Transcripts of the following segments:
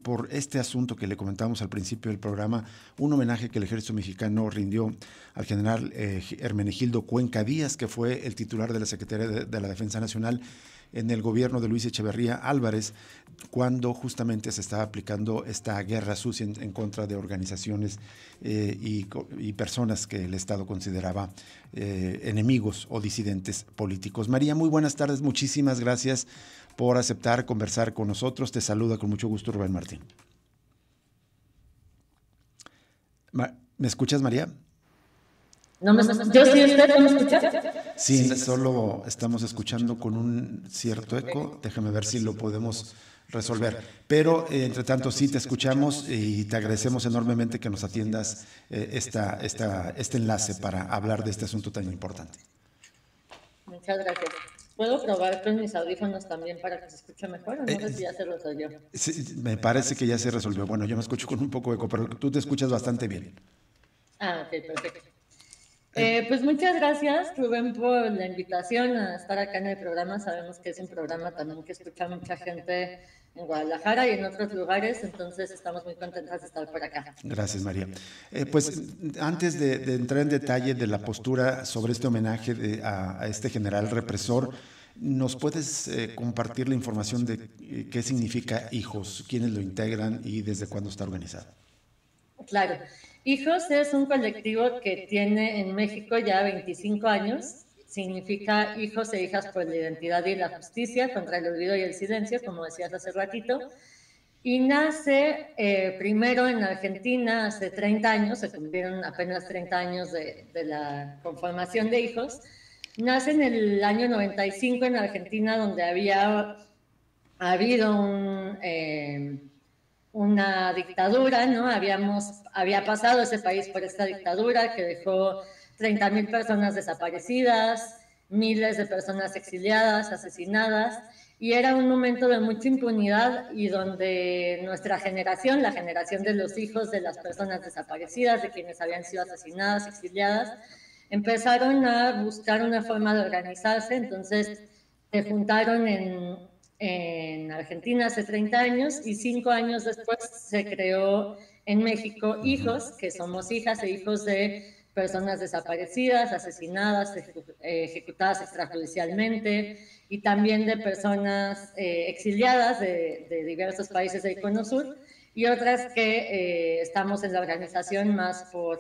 por este asunto que le comentamos al principio del programa, un homenaje que el Ejército Mexicano rindió al general Hermenegildo Cuenca Díaz, que fue el titular de la Secretaría de la Defensa Nacional en el gobierno de Luis Echeverría Álvarez, cuando justamente se estaba aplicando esta guerra sucia en contra de organizaciones y personas que el Estado consideraba enemigos o disidentes políticos. María, muy buenas tardes, muchísimas gracias por aceptar conversar con nosotros. Te saluda con mucho gusto Rubén Martín. ¿Me escuchas, María? No me, yo sí, ¿usted no me escucha? Sí, solo estamos escuchando con un cierto eco. Déjame ver si lo podemos resolver. Pero, entre tanto, sí te escuchamos y te agradecemos enormemente que nos atiendas este enlace para hablar de este asunto tan importante. Muchas gracias. ¿Puedo probar con mis audífonos también para que se escuche mejor? No sé si ya se resolvió. Sí, me parece que ya se resolvió. Bueno, yo me escucho con un poco de eco, pero tú te escuchas bastante bien. Ah, ok, perfecto. Pues muchas gracias, Rubén, por la invitación a estar acá en el programa. Sabemos que es un programa también que escucha mucha gente en Guadalajara y en otros lugares, entonces estamos muy contentas de estar por acá. Gracias, María. Pues antes de entrar en detalle de la postura sobre este homenaje a este general represor, ¿nos puedes compartir la información de qué significa HIJOS, quiénes lo integran y desde cuándo está organizado? Claro. HIJOS es un colectivo que tiene en México ya 25 años. Significa Hijos e Hijas por la Identidad y la Justicia, contra el Olvido y el Silencio, como decías hace ratito. Y nace primero en Argentina hace 30 años, se cumplieron apenas 30 años de la conformación de HIJOS. Nace en el año 95 en Argentina, donde había habido una dictadura, ¿no? Había pasado ese país por esta dictadura que dejó 30,000 personas desaparecidas, miles de personas exiliadas, asesinadas, y era un momento de mucha impunidad y donde nuestra generación, la generación de los hijos de las personas desaparecidas, de quienes habían sido asesinadas, exiliadas, empezaron a buscar una forma de organizarse. Entonces se juntaron en Argentina hace 30 años y 5 años después se creó en México HIJOS, que somos hijas e hijos de personas desaparecidas, asesinadas, ejecutadas extrajudicialmente y también de personas exiliadas de diversos países del Cono Sur y otras que estamos en la organización más por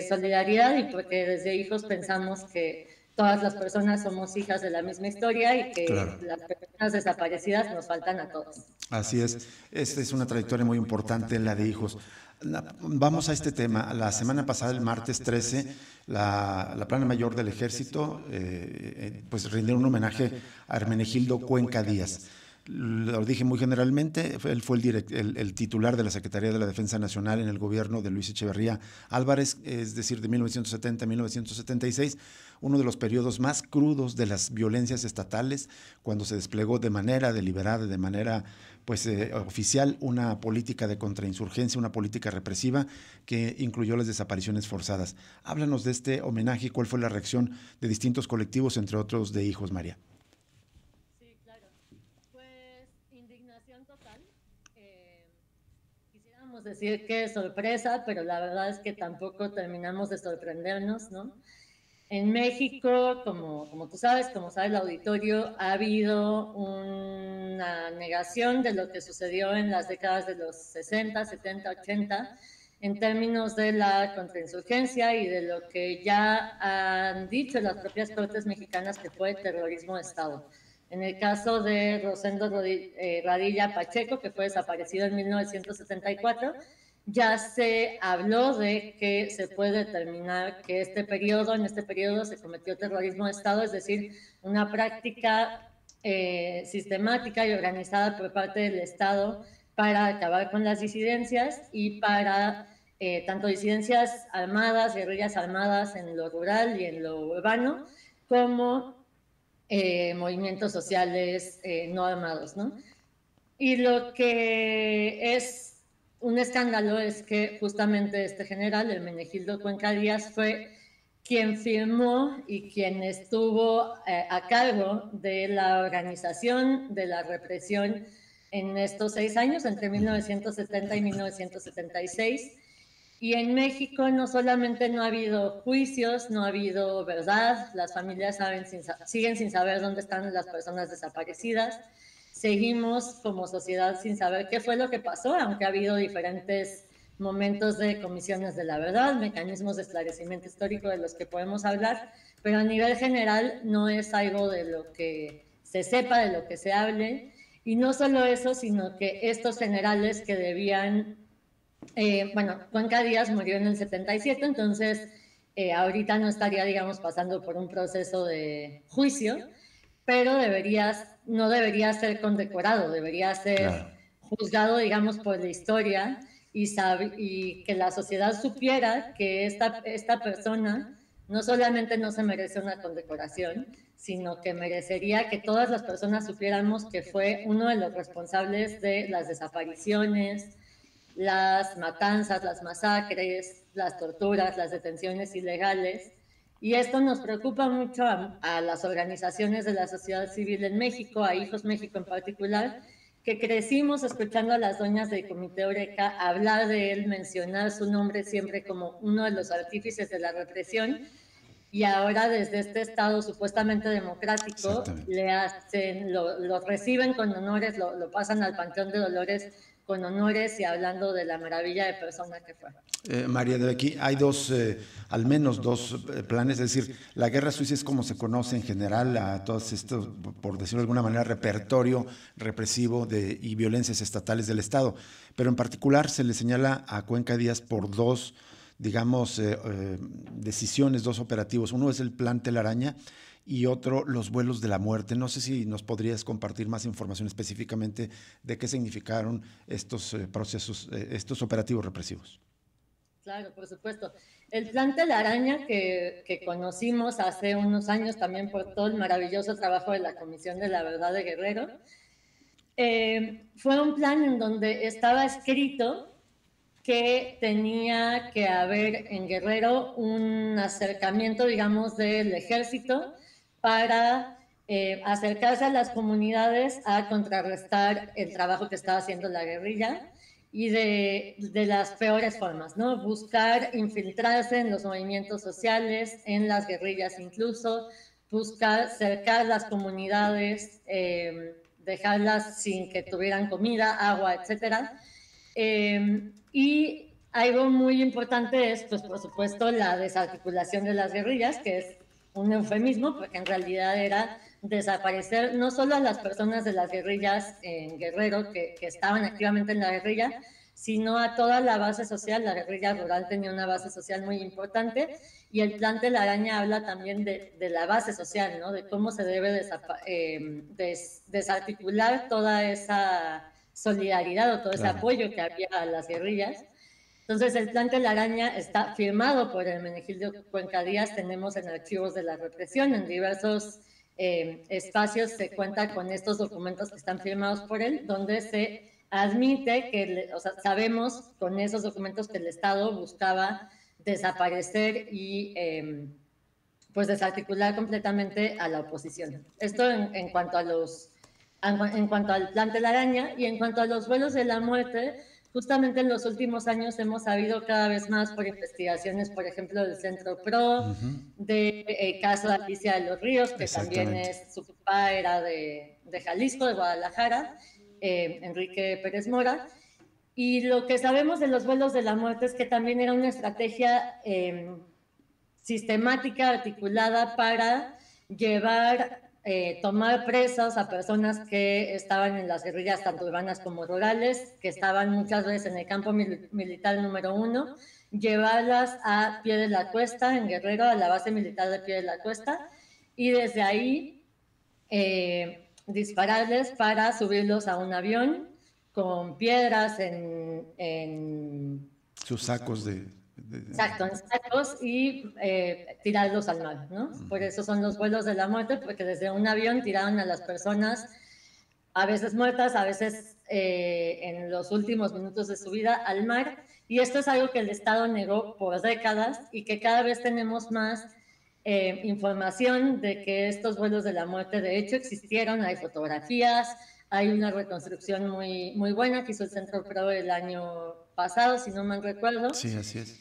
solidaridad y porque desde HIJOS pensamos que todas las personas somos hijas de la misma historia y que claro, las personas desaparecidas nos faltan a todos. Así es. Esta es una trayectoria muy importante, la de HIJOS. Vamos a este tema. La semana pasada, el martes 13, la Plana Mayor del Ejército pues rindió un homenaje a Hermenegildo Cuenca Díaz. Lo dije muy generalmente, él fue el titular de la Secretaría de la Defensa Nacional en el gobierno de Luis Echeverría Álvarez, es decir, de 1970 a 1976, uno de los periodos más crudos de las violencias estatales, cuando se desplegó de manera deliberada, de manera oficial, una política de contrainsurgencia, una política represiva que incluyó las desapariciones forzadas. Háblanos de este homenaje y cuál fue la reacción de distintos colectivos, entre otros de HIJOS, María. Quisiéramos decir que es sorpresa, pero la verdad es que tampoco terminamos de sorprendernos, ¿no? En México, como tú sabes, como sabe el auditorio, ha habido una negación de lo que sucedió en las décadas de los 60, 70, 80, en términos de la contrainsurgencia y de lo que ya han dicho las propias cortes mexicanas que fue terrorismo de Estado. En el caso de Rosendo Radilla Pacheco, que fue desaparecido en 1974, ya se habló de que se puede determinar que en este periodo se cometió terrorismo de Estado, es decir, una práctica sistemática y organizada por parte del Estado para acabar con las disidencias y para tanto disidencias armadas, guerrillas armadas en lo rural y en lo urbano, como movimientos sociales no armados, ¿no? Y lo que es un escándalo es que justamente este general, Hermenegildo Cuenca Díaz, fue quien firmó y quien estuvo a cargo de la organización, de la represión en estos 6 años, entre 1970 y 1976. Y en México no solamente no ha habido juicios, no ha habido verdad, las familias siguen sin saber dónde están las personas desaparecidas, seguimos como sociedad sin saber qué fue lo que pasó, aunque ha habido diferentes momentos de comisiones de la verdad, mecanismos de esclarecimiento histórico de los que podemos hablar, pero a nivel general no es algo de lo que se sepa, de lo que se hable, y no solo eso, sino que estos generales que debían bueno, Cuenca Díaz murió en el 77, entonces ahorita no estaría, digamos, pasando por un proceso de juicio, pero no debería ser condecorado, debería ser Claro. juzgado, digamos, por la historia y que la sociedad supiera que esta persona no solamente no se merece una condecoración, sino que merecería que todas las personas supiéramos que fue uno de los responsables de las desapariciones, las matanzas, las masacres, las torturas, las detenciones ilegales. Y esto nos preocupa mucho a las organizaciones de la sociedad civil en México, a Hijos México en particular, que crecimos escuchando a las doñas del Comité Eureka hablar de él, mencionar su nombre siempre como uno de los artífices de la represión, y ahora desde este estado supuestamente democrático lo reciben con honores, lo pasan al Panteón de Dolores con honores y hablando de la maravilla de persona que fue. María, de aquí hay dos, al menos dos planes, es decir, la guerra sucia es como se conoce en general a todos estos, por decirlo de alguna manera, repertorio represivo y violencias estatales del Estado, pero en particular se le señala a Cuenca Díaz por dos, digamos, decisiones, dos operativos. Uno es el Plan Telaraña y otro los vuelos de la muerte. No sé si nos podrías compartir más información específicamente de qué significaron estos procesos, estos operativos represivos. Claro, por supuesto. El Plan Telaraña que conocimos hace unos años también por todo el maravilloso trabajo de la Comisión de la Verdad de Guerrero, fue un plan en donde estaba escrito que tenía que haber en Guerrero un acercamiento, digamos, del ejército para acercarse a las comunidades a contrarrestar el trabajo que estaba haciendo la guerrilla y de las peores formas, ¿no? Buscar infiltrarse en los movimientos sociales, en las guerrillas incluso, buscar cercar las comunidades, dejarlas sin que tuvieran comida, agua, etcétera. Y algo muy importante es, pues, por supuesto, la desarticulación de las guerrillas, que es un eufemismo, porque en realidad era desaparecer no solo a las personas de las guerrillas en Guerrero que estaban activamente en la guerrilla, sino a toda la base social. La guerrilla rural tenía una base social muy importante y el Plan Telaraña habla también de la base social, ¿no? De cómo se debe desarticular toda esa solidaridad o todo ese apoyo que había a las guerrillas. Entonces, el Plan Telaraña está firmado por Hermenegildo Cuenca Díaz. Tenemos en archivos de la represión, en diversos espacios se cuenta con estos documentos que están firmados por él, donde se admite que, o sea, sabemos con esos documentos que el Estado buscaba desaparecer y pues desarticular completamente a la oposición. Esto en cuanto al Plan Telaraña. Y en cuanto a los vuelos de la muerte, justamente en los últimos años hemos sabido cada vez más por investigaciones, por ejemplo, del Centro PRO, del caso de Alicia de los Ríos, que también su papá era de Jalisco, de Guadalajara, Enrique Pérez Mora. Y lo que sabemos de los vuelos de la muerte es que también era una estrategia sistemática, articulada para tomar presas a personas que estaban en las guerrillas tanto urbanas como rurales, que estaban muchas veces en el campo militar número 1, llevarlas a Pie de la Cuesta, en Guerrero, a la base militar de Pie de la Cuesta, y desde ahí dispararles para subirlos a un avión con piedras en sus sacos Exacto, en sacos y tirarlos al mar, ¿no? Por eso son los vuelos de la muerte, porque desde un avión tiraron a las personas, a veces muertas, a veces en los últimos minutos de su vida, al mar. Y esto es algo que el Estado negó por décadas y que cada vez tenemos más información de que estos vuelos de la muerte de hecho existieron. Hay fotografías, Hay una reconstrucción muy, muy buena que hizo el Centro PRO el año pasado, si no mal recuerdo. Sí, así es.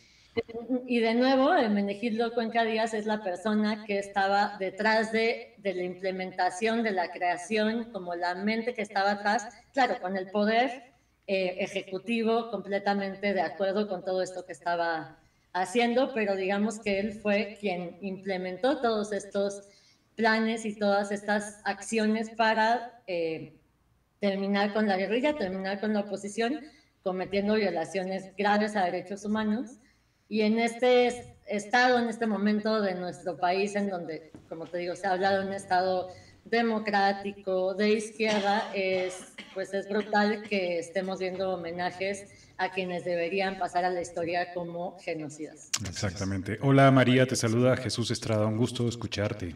Y de nuevo, Menegildo Cuenca Díaz es la persona que estaba detrás de la implementación, de la creación, como la mente que estaba atrás, claro, con el poder ejecutivo completamente de acuerdo con todo esto que estaba haciendo, pero digamos que él fue quien implementó todos estos planes y todas estas acciones para terminar con la guerrilla, terminar con la oposición, cometiendo violaciones graves a derechos humanos. Y en este estado, en este momento de nuestro país, en donde, como te digo, se habla de un estado democrático, de izquierda, pues es brutal que estemos viendo homenajes a quienes deberían pasar a la historia como genocidas. Exactamente. Hola María, te saluda Jesús Estrada, un gusto escucharte.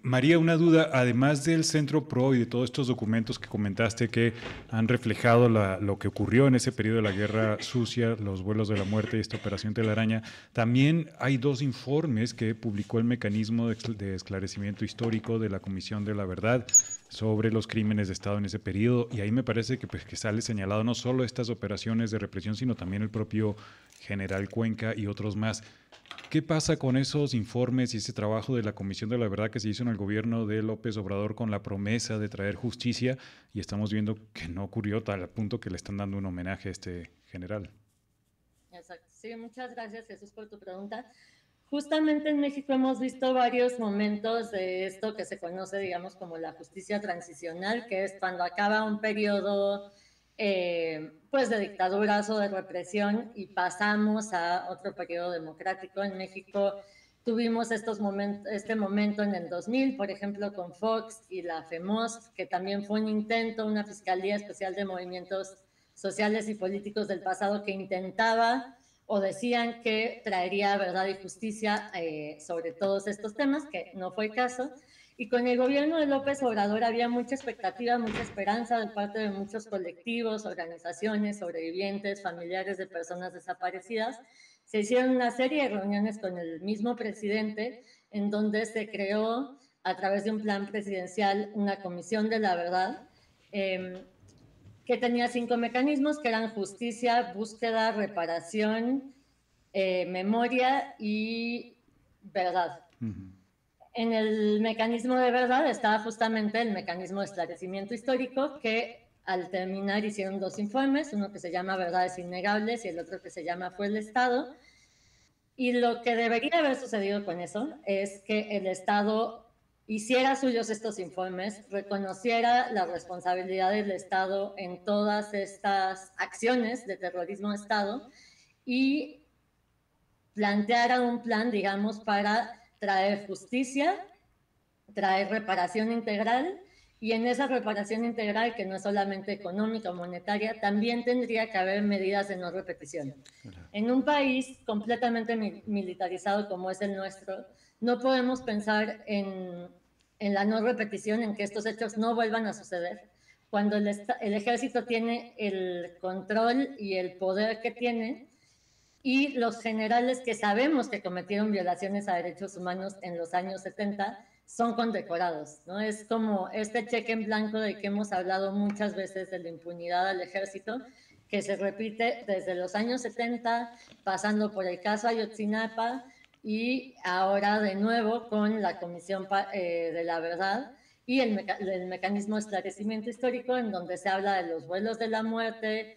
María, una duda, además del Centro PRO y de todos estos documentos que comentaste que han reflejado lo que ocurrió en ese periodo de la Guerra Sucia, los vuelos de la muerte y esta Operación Telaraña, también hay 2 informes que publicó el Mecanismo de Esclarecimiento Histórico de la Comisión de la Verdad sobre los crímenes de Estado en ese periodo, y ahí me parece que sale señalado no solo estas operaciones de represión, sino también el propio general Cuenca y otros más. ¿Qué pasa con esos informes y ese trabajo de la Comisión de la Verdad que se hizo en el gobierno de López Obrador con la promesa de traer justicia? Y estamos viendo que no ocurrió, tal punto que le están dando un homenaje a este general. Exacto. Sí, muchas gracias, Jesús, por tu pregunta. Justamente en México hemos visto varios momentos de esto que se conoce, digamos, como la justicia transicional, que es cuando acaba un periodo pues de dictaduras o de represión y pasamos a otro periodo democrático. En México tuvimos este momento en el 2000, por ejemplo, con Fox y la FEMOS, que también fue un intento, una Fiscalía Especial de Movimientos Sociales y Políticos del pasado que intentaba o decían que traería verdad y justicia sobre todos estos temas, que no fue el caso. Y con el gobierno de López Obrador había mucha expectativa, mucha esperanza de parte de muchos colectivos, organizaciones, sobrevivientes, familiares de personas desaparecidas. Se hicieron una serie de reuniones con el mismo presidente en donde se creó a través de un plan presidencial una comisión de la verdad que tenía 5 mecanismos que eran justicia, búsqueda, reparación, memoria y verdad. En el mecanismo de verdad estaba justamente el mecanismo de esclarecimiento histórico, que al terminar hicieron 2 informes, uno que se llama Verdades Innegables y el otro que se llama Fue el Estado. Y lo que debería haber sucedido con eso es que el Estado hiciera suyos estos informes, reconociera la responsabilidad del Estado en todas estas acciones de terrorismo de Estado y planteara un plan, digamos, para traer justicia, traer reparación integral, y en esa reparación integral, que no es solamente económica o monetaria, también tendría que haber medidas de no repetición. En un país completamente militarizado como es el nuestro, no podemos pensar en la no repetición, en que estos hechos no vuelvan a suceder. Cuando el ejército tiene el control y el poder que tiene, y los generales que sabemos que cometieron violaciones a derechos humanos en los años 70 son condecorados, ¿no? Es como este cheque en blanco de que hemos hablado muchas veces de la impunidad al ejército, que se repite desde los años 70, pasando por el caso Ayotzinapa y ahora de nuevo con la Comisión de la Verdad y el mecanismo de esclarecimiento histórico, en donde se habla de los vuelos de la muerte,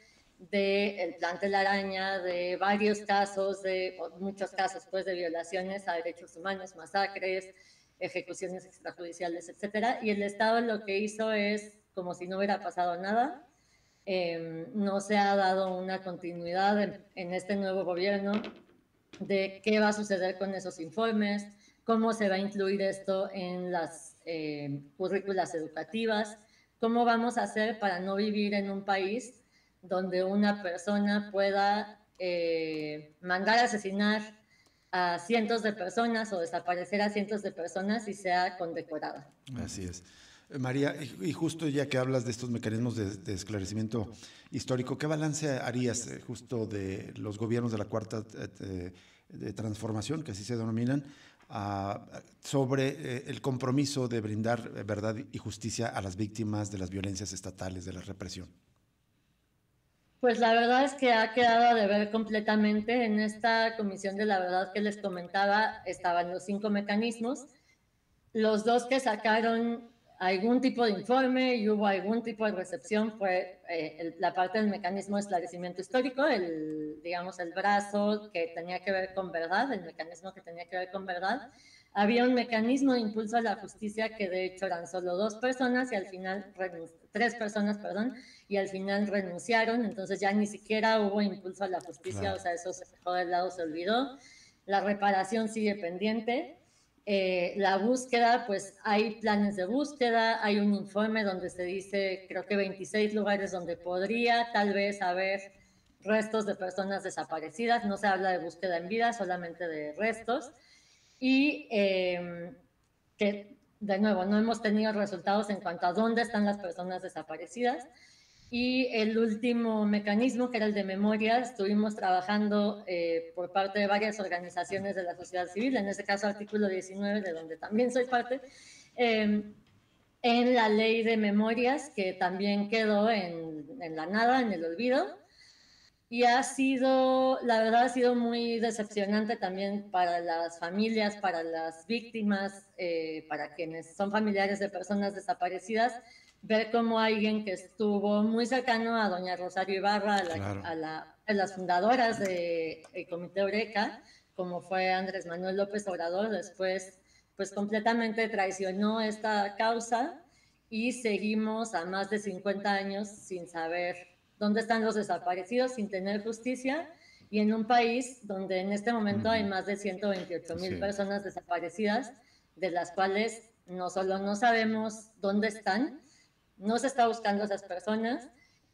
del plan Telaraña, de varios casos, de muchos casos pues, de violaciones a derechos humanos, masacres, ejecuciones extrajudiciales, etcétera. Y el Estado lo que hizo es como si no hubiera pasado nada. No se ha dado una continuidad en este nuevo gobierno de qué va a suceder con esos informes, cómo se va a incluir esto en las currículas educativas, cómo vamos a hacer para no vivir en un país donde una persona pueda mandar a asesinar a cientos de personas o desaparecer a cientos de personas y sea condecorada. Así es. María, y justo ya que hablas de estos mecanismos de esclarecimiento histórico, ¿qué balance harías justo de los gobiernos de la Cuarta de Transformación, que así se denominan, sobre el compromiso de brindar verdad y justicia a las víctimas de las violencias estatales, de la represión. Pues la verdad es que ha quedado a deber completamente. En esta comisión de la verdad que les comentaba estaban los 5 mecanismos. Los 2 que sacaron algún tipo de informe y hubo algún tipo de recepción fue la parte del mecanismo de esclarecimiento histórico, digamos el brazo que tenía que ver con verdad, el mecanismo que tenía que ver con verdad. Había un mecanismo de impulso a la justicia que de hecho eran solo 2 personas y al final, 3 personas, perdón, y al final renunciaron, entonces ya ni siquiera hubo impulso a la justicia, claro. O sea, eso se dejó de lado, se olvidó. La reparación sigue pendiente. La búsqueda, pues hay planes de búsqueda, hay un informe donde se dice, creo que 26 lugares donde podría tal vez haber restos de personas desaparecidas, no se habla de búsqueda en vida, solamente de restos, y que de nuevo no hemos tenido resultados en cuanto a dónde están las personas desaparecidas. Y el último mecanismo, que era el de memoria, estuvimos trabajando por parte de varias organizaciones de la sociedad civil, en este caso Artículo 19, de donde también soy parte, en la ley de memorias, que también quedó en la nada, en el olvido. Y ha sido, la verdad, ha sido muy decepcionante también para las familias, para las víctimas, para quienes son familiares de personas desaparecidas, ver cómo alguien que estuvo muy cercano a doña Rosario Ibarra, claro. a las fundadoras del Comité Eureka, como fue Andrés Manuel López Obrador, después pues completamente traicionó esta causa y seguimos a más de 50 años sin saber dónde están los desaparecidos, sin tener justicia, y en un país donde en este momento hay más de 128,000 personas desaparecidas, de las cuales no solo no sabemos dónde están, no se está buscando a esas personas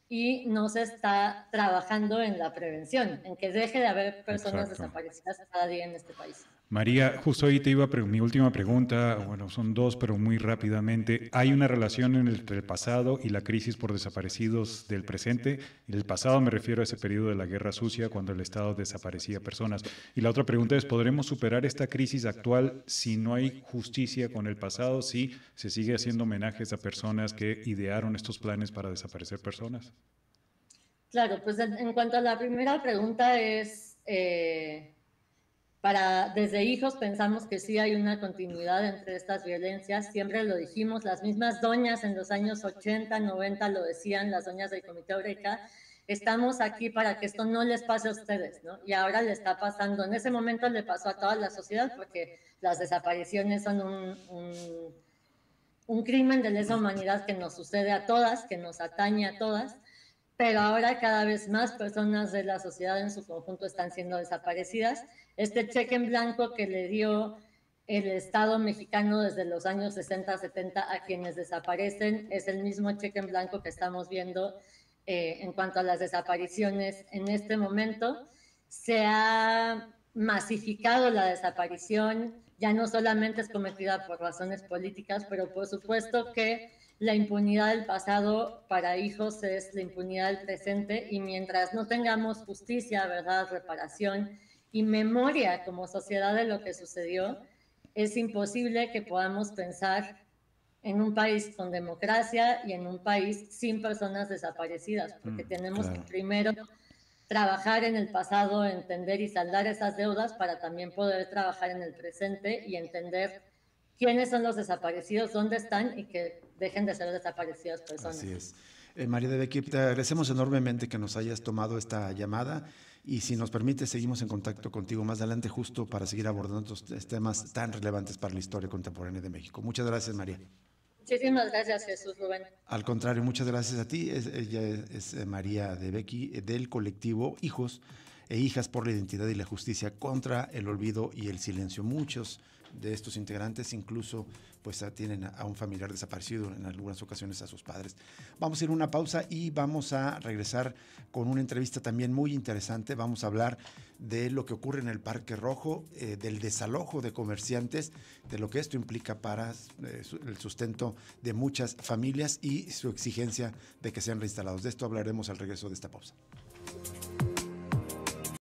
y no se está trabajando en la prevención, en que deje de haber personas desaparecidas cada día en este país. María, justo ahí te iba mi última pregunta, bueno, son 2, pero muy rápidamente. ¿Hay una relación entre el pasado y la crisis por desaparecidos del presente? En el pasado me refiero a ese periodo de la Guerra Sucia, cuando el Estado desaparecía personas. Y la otra pregunta es, ¿podremos superar esta crisis actual si no hay justicia con el pasado, si se sigue haciendo homenajes a personas que idearon estos planes para desaparecer personas? Claro, pues en cuanto a la primera pregunta es... desde Hijos pensamos que sí hay una continuidad entre estas violencias, siempre lo dijimos, las mismas doñas en los años 80, 90 lo decían, las doñas del Comité Eureka, estamos aquí para que esto no les pase a ustedes, ¿no? Y ahora le está pasando, en ese momento le pasó a toda la sociedad porque las desapariciones son un crimen de lesa humanidad que nos sucede a todas, que nos atañe a todas, pero ahora cada vez más personas de la sociedad en su conjunto están siendo desaparecidas. Este cheque en blanco que le dio el Estado mexicano desde los años 60, 70 a quienes desaparecen es el mismo cheque en blanco que estamos viendo en cuanto a las desapariciones en este momento. Se ha masificado la desaparición, ya no solamente es cometida por razones políticas, pero por supuesto que la impunidad del pasado para Hijos es la impunidad del presente, y mientras no tengamos justicia, verdad, reparación y memoria como sociedad de lo que sucedió, es imposible que podamos pensar en un país con democracia y en un país sin personas desaparecidas, porque tenemos que primero trabajar en el pasado, entender y saldar esas deudas para también poder trabajar en el presente y entender quiénes son los desaparecidos, dónde están y que dejen de ser desaparecidas personas. Así es. María de Bequip, te agradecemos enormemente que nos hayas tomado esta llamada y si nos permite seguimos en contacto contigo más adelante justo para seguir abordando estos temas tan relevantes para la historia contemporánea de México. Muchas gracias, María. Muchísimas gracias, Jesús, Rubén. Al contrario, muchas gracias a ti. Ella es María de Bequi, del colectivo Hijos e Hijas por la Identidad y la Justicia contra el Olvido y el Silencio. Muchos de estos integrantes incluso pues tienen a un familiar desaparecido, en algunas ocasiones a sus padres. Vamos a ir a una pausa y vamos a regresar con una entrevista también muy interesante. Vamos a hablar de lo que ocurre en el Parque Rojo, del desalojo de comerciantes, de lo que esto implica para el sustento de muchas familias y su exigencia de que sean reinstalados. De esto hablaremos al regreso de esta pausa.